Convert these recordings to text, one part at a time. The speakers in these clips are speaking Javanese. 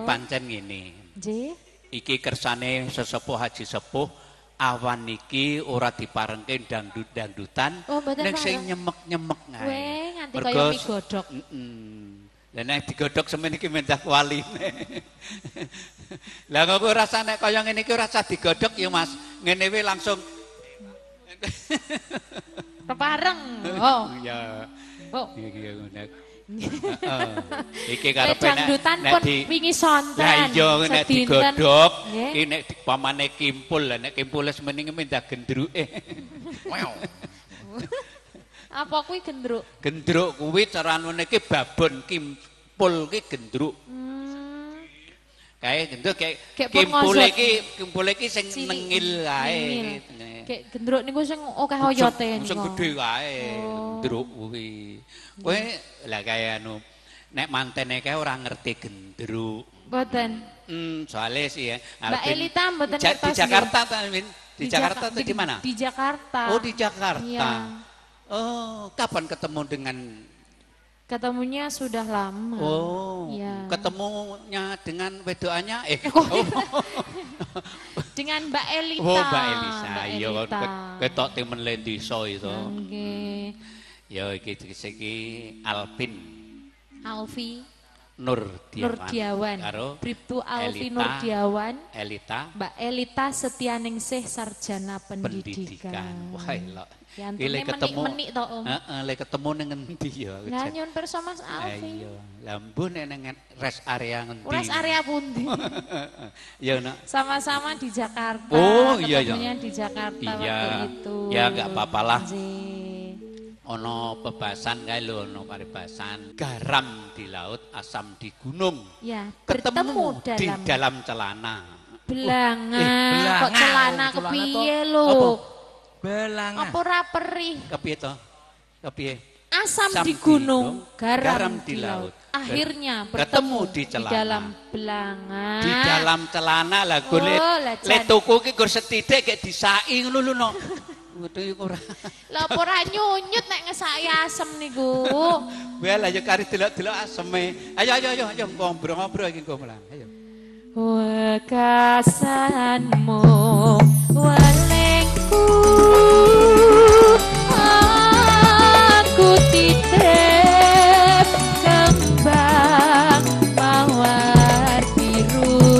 Pancen ngene. Nggih. Iki kersane sesepuh Haji Sepuh awan iki ora diparengke dangdut-dangdutan nek sing nyemek-nyemek ngae. Weh, nganti kaya mie godhog. Lah nek digodhog semen iki mendah waline. Lah kok rasane kaya ngene iki ora usah digodhog ya Mas. Ngene wae langsung pepareng. Oh. Iya. Oh. Iki ngono. Iki karepe dangdutan pun wingi sonten. Lah iya nek digodhog iki nek pamane kimpul lah nek kimpul semenenge mendah gendruke. Apa kuwi gendruk? Gendruk kuwi carane iki babon kimpul ki gendruk. Kae gendruk kayak kimpul iki sing nengil kae. Kayak gendruk niku sing akeh oyote niku. Sing gedhe kae gendruk kuwi. Kowe lah kaya anu nek mantene kae ora ngerti gendruk. Mboten. Soalnya sih ya. Mbak Elita mboten ngertos. Di Jakarta di Jakarta atau di mana? Di Jakarta. Oh, di Jakarta. Iya. Oh, kapan ketemu dengan Ketemunya sudah lama. Oh. Ya. Ketemunya dengan wedoannya dengan Mbak Elita. Oh, Mbak Elisa. Iya, ketok timen Lendiso itu. Nggih. Ya iki Alvin. Alfi Nurdiawan. Karo Bribtu Alfi Nurdiawan. Elita. Mbak Elita Setianingsih Sarjana Pendidikan. Wah, elok. Ile ketemu menik to Om. Heeh, le ketemu ning endi ya? Lah nyun pirsa Mas Alfi. Iya. Lah mbun ning rest area ngendi? Rest area pundi? Ya nak. Sama-sama di Jakarta. Oh iya ya. Ketemunya di Jakarta waktu itu. Ya enggak apa-apalah. Ono bebasan kae lho, ono paribasan. Garam di laut, asam di gunung. Ya, ketemu di dalam celana. Belangan. Kok celana kepiye lho? Belangan. Apa ora perih? Kepiye to? Kepiye? Asam di gunung, garam di laut. Akhirnya bertemu di dalam belangan. Di dalam celana lah golek. Le tuku ki gur sethithik gek disaki ngono lho no. Ngono ora. Lah apa ora nyunyut nek ngesaki asem niku. Well ayo kari delok-delok aseme. Ayo ngobrol-ngobrol iki engko mulan. Ayo. Wekasanmu walengku aku titip kembang mawar biru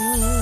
aku.